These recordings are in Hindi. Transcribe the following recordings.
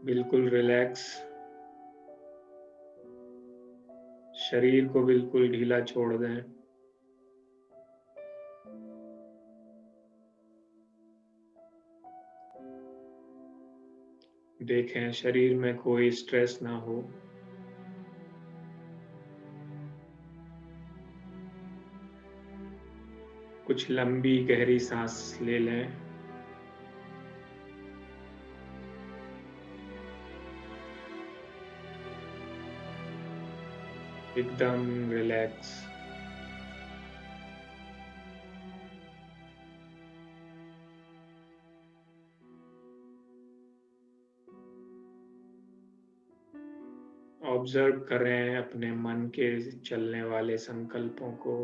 बिल्कुल रिलैक्स। शरीर को बिल्कुल ढीला छोड़ दें। देखें शरीर में कोई स्ट्रेस ना हो। कुछ लंबी गहरी सांस ले लें। एकदम रिलैक्स। ऑब्जर्व करें अपने मन के चलने वाले संकल्पों को।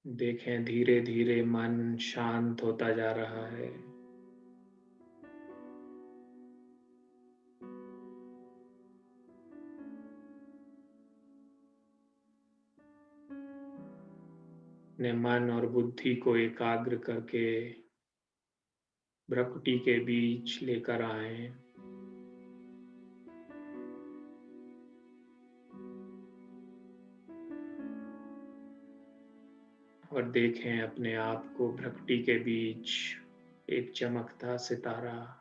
देखें धीरे धीरे मन शांत होता जा रहा है। अपने मन और बुद्धि को एकाग्र करके भ्रकुटी के बीच लेकर आए। और देखें अपने आप को भ्रकुटी के बीच एक चमकता सितारा।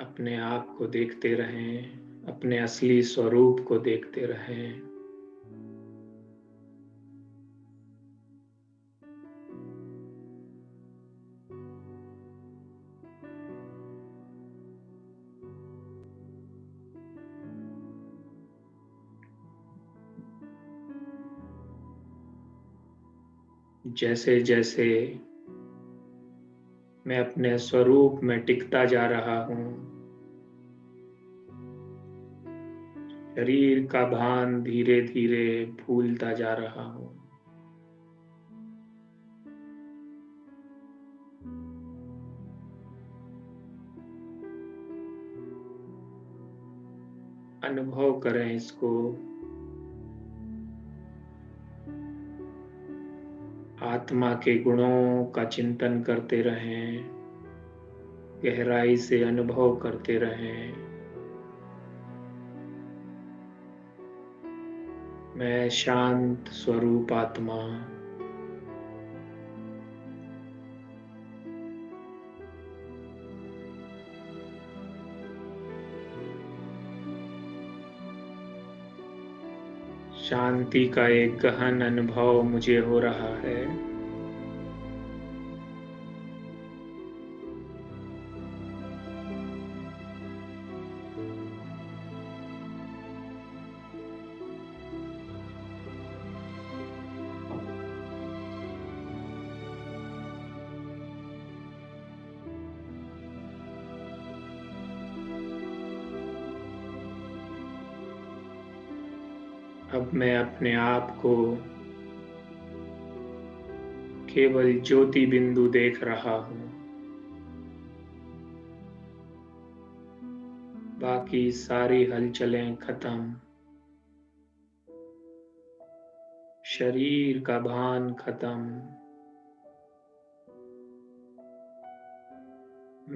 अपने आप को देखते रहें, अपने असली स्वरूप को देखते रहें। जैसे जैसे मैं अपने स्वरूप में टिकता जा रहा हूँ, शरीर का भान धीरे धीरे भूलता जा रहा हूँ। अनुभव करें इसको। आत्मा के गुणों का चिंतन करते रहें, गहराई से अनुभव करते रहें। मैं शांत स्वरूप आत्मा। शांति का एक गहन अनुभव मुझे हो रहा है। अब मैं अपने आप को केवल ज्योति बिंदु देख रहा हूँ। बाकी सारी हलचलें खत्म। शरीर का भान खत्म।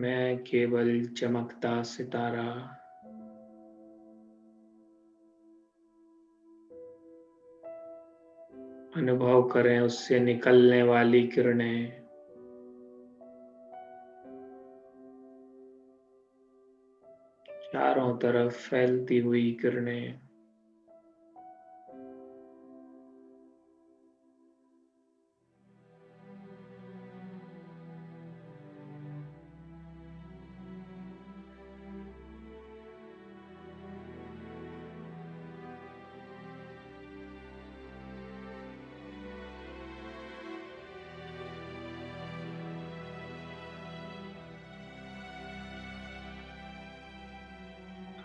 मैं केवल चमकता सितारा। अनुभव करें उससे निकलने वाली किरणें। चारों तरफ फैलती हुई किरणें।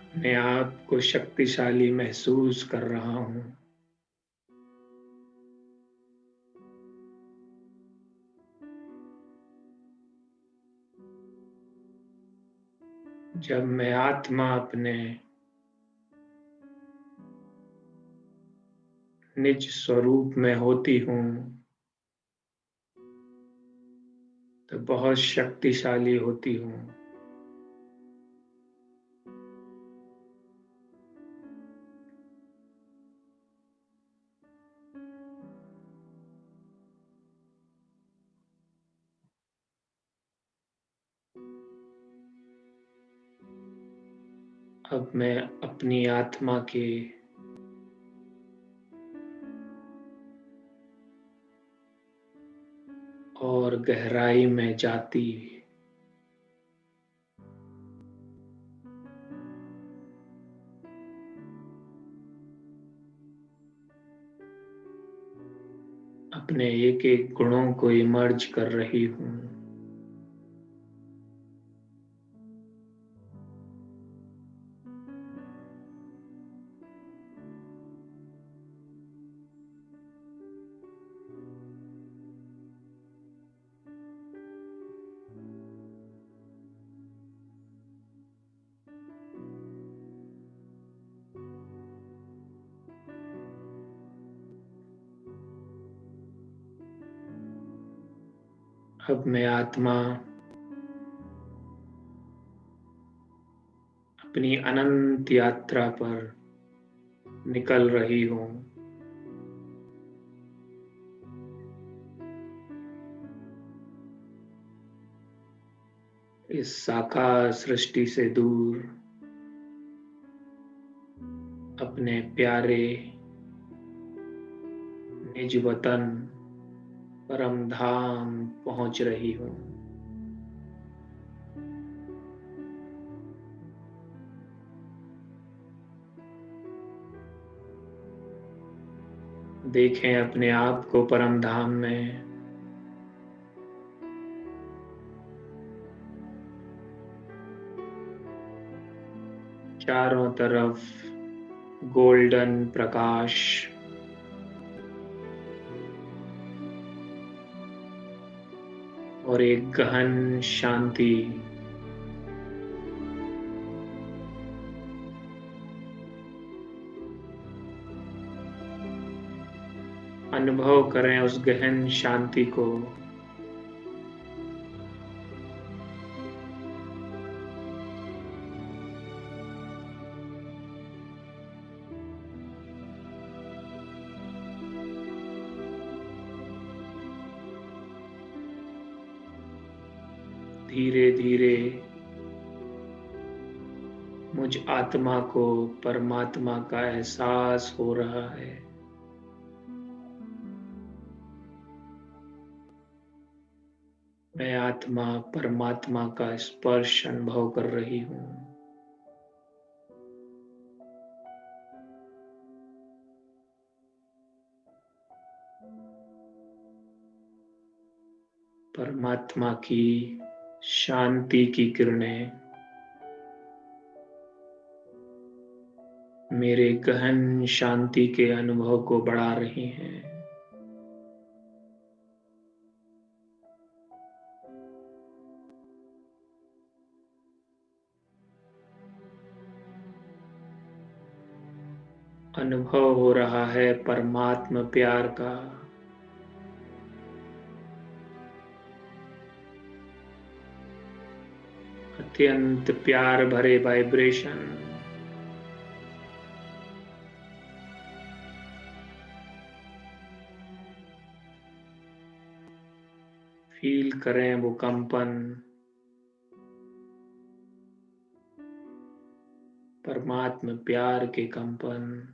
अपने आप को शक्तिशाली महसूस कर रहा हूँ। जब मैं आत्मा अपने निज स्वरूप में होती हूँ, तो बहुत शक्तिशाली होती हूँ। अब मैं अपनी आत्मा के और गहराई में जाती अपने एक-एक गुणों को इमर्ज कर रही हूँ। अब मैं आत्मा अपनी अनंत यात्रा पर निकल रही हूँ। इस साकार सृष्टि से दूर अपने प्यारे निज वतन परम धाम पहुँच रही हूँ। देखें अपने आप को परम धाम में। चारों तरफ गोल्डन प्रकाश और एक गहन शांति। अनुभव करें उस गहन शांति को। धीरे धीरे मुझ आत्मा को परमात्मा का एहसास हो रहा है। मैं आत्मा परमात्मा का स्पर्श अनुभव कर रही हूँ। परमात्मा की शांति की किरणें मेरे गहन शांति के अनुभव को बढ़ा रही हैं। अनुभव हो रहा है परमात्मा प्यार का। अत्यंत प्यार भरे वाइब्रेशन। फील करें वो कंपन। परमात्मा प्यार के कंपन।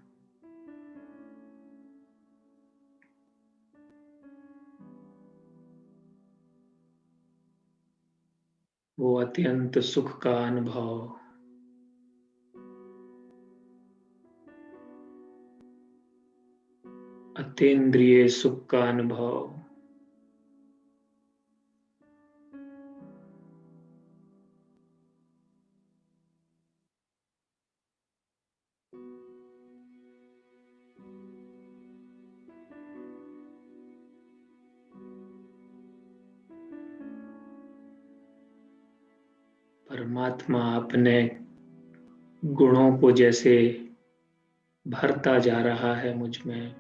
वो अत्यंत सुख का अनुभव। अतीन्द्रिय सुख का अनुभव। परमात्मा अपने गुणों को जैसे भरता जा रहा है मुझ में।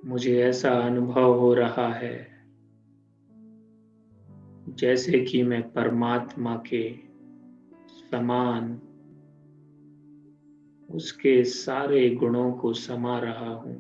मुझे ऐसा अनुभव हो रहा है जैसे कि मैं परमात्मा के समान उसके सारे गुणों को समा रहा हूँ।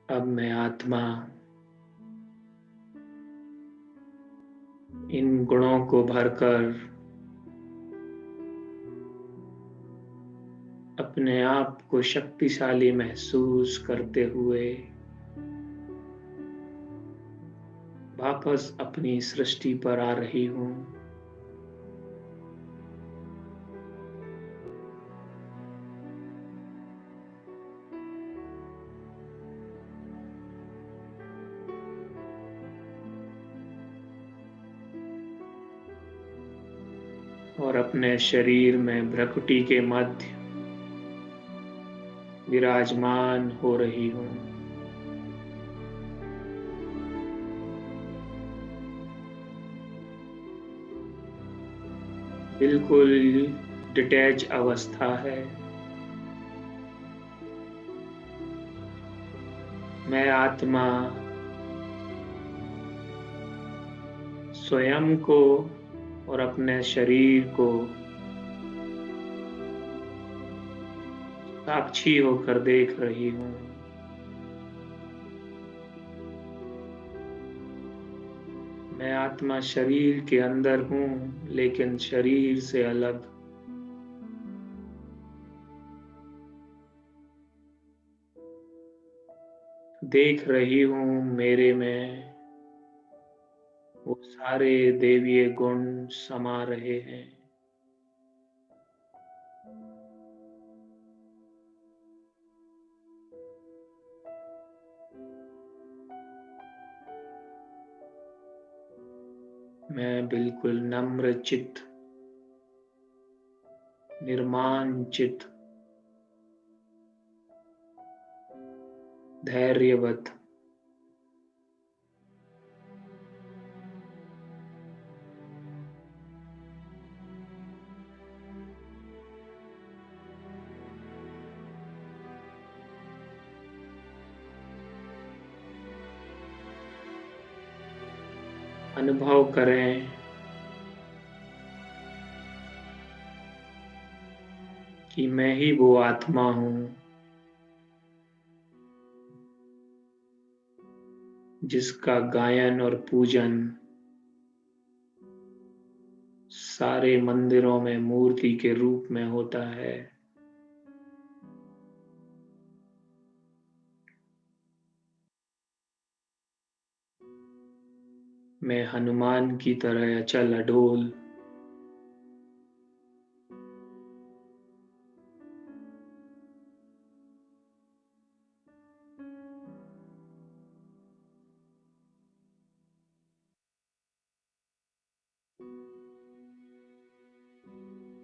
अब मैं आत्मा इन गुणों को भरकर अपने आप को शक्तिशाली महसूस करते हुए वापस अपनी सृष्टि पर आ रही हूँ। और अपने शरीर में भ्रकुटी के मध्य विराजमान हो रही हूँ। बिल्कुल डिटैच अवस्था है। मैं आत्मा स्वयं को और अपने शरीर को साक्षी होकर देख रही हूँ। मैं आत्मा शरीर के अंदर हूँ, लेकिन शरीर से अलग। देख रही हूँ मेरे में वो सारे दैवीय गुण समा रहे हैं। मैं बिल्कुल नम्र चित्त, निर्माण चित्त, धैर्यवत, अनुभव करें कि मैं ही वो आत्मा हूँ जिसका गायन और पूजन सारे मंदिरों में मूर्ति के रूप में होता है। मैं हनुमान की तरह अचल अडोल,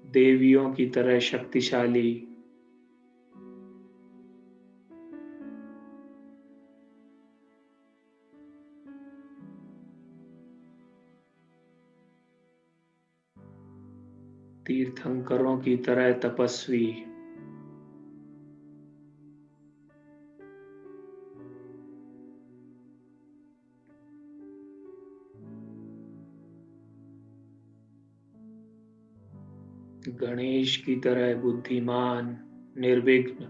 देवियों की तरह शक्तिशाली, तीर्थंकरों की तरह तपस्वी, गणेश की तरह बुद्धिमान, निर्विघ्न,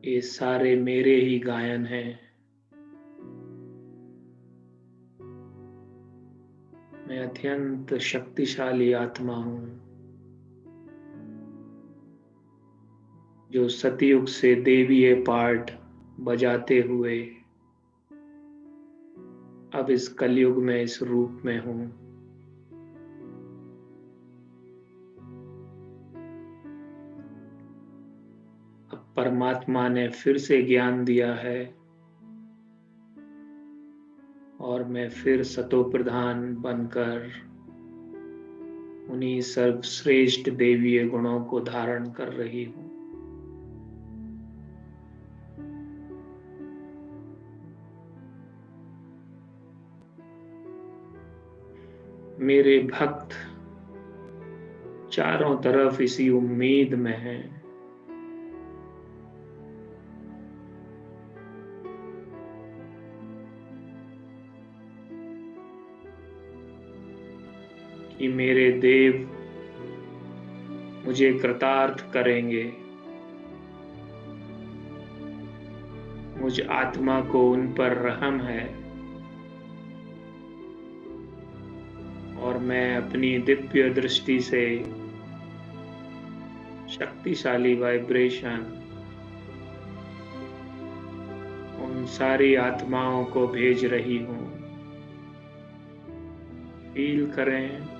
ये सारे मेरे ही गायन हैं। मैं अत्यंत शक्तिशाली आत्मा हूँ, जो सतयुग से देवीय पार्ट बजाते हुए अब इस कलयुग में इस रूप में हूँ। अब परमात्मा ने फिर से ज्ञान दिया है और मैं फिर सतो प्रधान बनकर उन्हीं सर्वश्रेष्ठ देवीय गुणों को धारण कर रही हूँ। मेरे भक्त चारों तरफ इसी उम्मीद में हैं कि मेरे देव मुझे कृतार्थ करेंगे, मुझ आत्मा को उन पर रहम है और मैं अपनी दिव्य दृष्टि से शक्तिशाली वाइब्रेशन उन सारी आत्माओं को भेज रही हूँ। फील करें,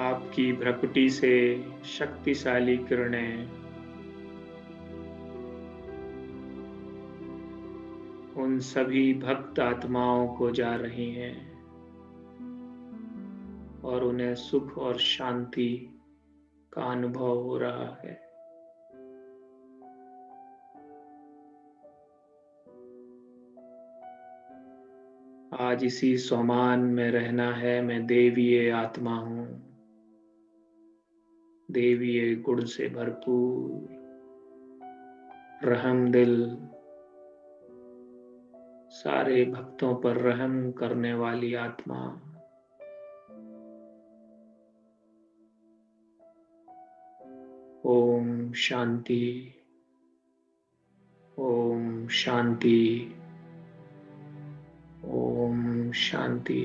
आपकी भ्रकुटी से शक्तिशाली किरणें उन सभी भक्त आत्माओं को जा रही हैं और उन्हें सुख और शांति का अनुभव हो रहा है। आज इसी सोमान में रहना है। मैं देवीय आत्मा हूँ, देवीय गुण से भरपूर, रहम दिल, सारे भक्तों पर रहम करने वाली आत्मा। ओम शांति, ओम शांति, ओम शांति।